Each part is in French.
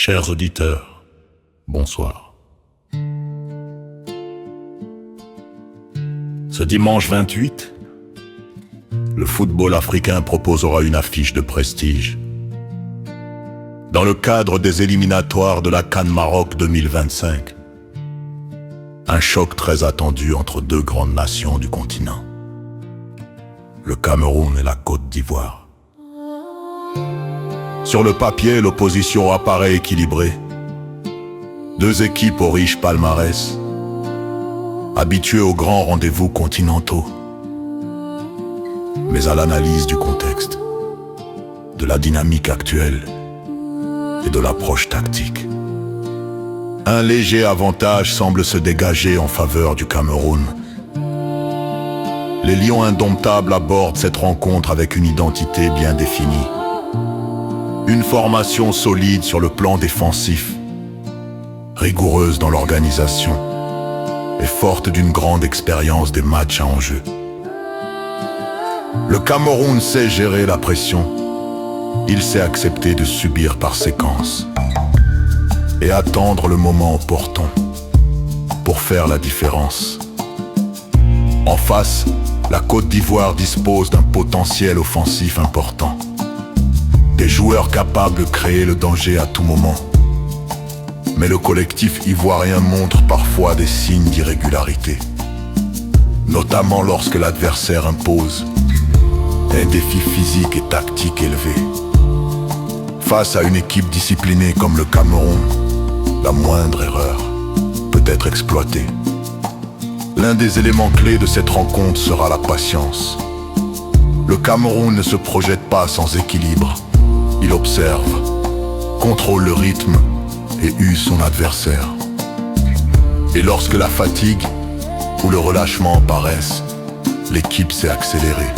Chers auditeurs, bonsoir. Ce dimanche 28, le football africain proposera une affiche de prestige. Dans le cadre des éliminatoires de la CAN Maroc 2025, un choc très attendu entre deux grandes nations du continent, le Cameroun et la Côte d'Ivoire. Sur le papier, l'opposition apparaît équilibrée. Deux équipes au riche palmarès, habituées aux grands rendez-vous continentaux. Mais à l'analyse du contexte, de la dynamique actuelle et de l'approche tactique, un léger avantage semble se dégager en faveur du Cameroun. Les Lions indomptables abordent cette rencontre avec une identité bien définie. Une formation solide sur le plan défensif, rigoureuse dans l'organisation et forte d'une grande expérience des matchs à enjeu. Le Cameroun sait gérer la pression. Il sait accepter de subir par séquence et attendre le moment opportun pour faire la différence. En face, la Côte d'Ivoire dispose d'un potentiel offensif important. Des joueurs capables de créer le danger à tout moment. Mais le collectif ivoirien montre parfois des signes d'irrégularité, notamment lorsque l'adversaire impose un défi physique et tactique élevé. Face à une équipe disciplinée comme le Cameroun, la moindre erreur peut être exploitée. L'un des éléments clés de cette rencontre sera la patience. Le Cameroun ne se projette pas sans équilibre. Il observe, contrôle le rythme et use son adversaire. Et lorsque la fatigue ou le relâchement apparaissent, l'équipe s'est accélérée.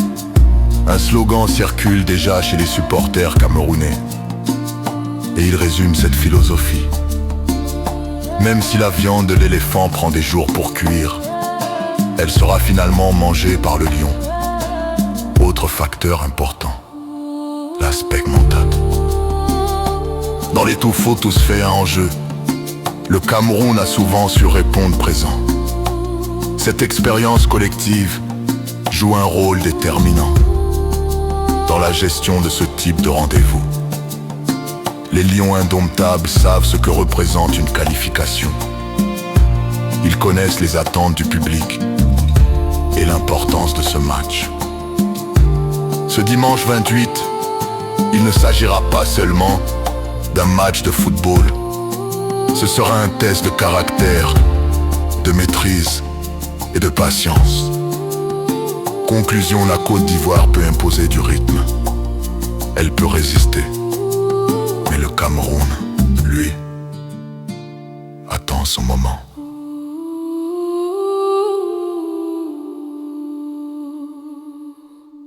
Un slogan circule déjà chez les supporters camerounais. Et il résume cette philosophie. Même si la viande de l'éléphant prend des jours pour cuire, elle sera finalement mangée par le lion. Autre facteur important, l'aspect mental. Dans l'étoufeau tous faits en jeu, le Cameroun a souvent su répondre présent. Cette expérience collective joue un rôle déterminant dans la gestion de ce type de rendez-vous. Les Lions indomptables savent ce que représente une qualification. Ils connaissent les attentes du public et l'importance de ce match. Ce dimanche 28, il ne s'agira pas seulement d'un match de football. Ce sera un test de caractère, de maîtrise et de patience. Conclusion, la Côte d'Ivoire peut imposer du rythme. Elle peut résister. Mais le Cameroun, lui, attend son moment.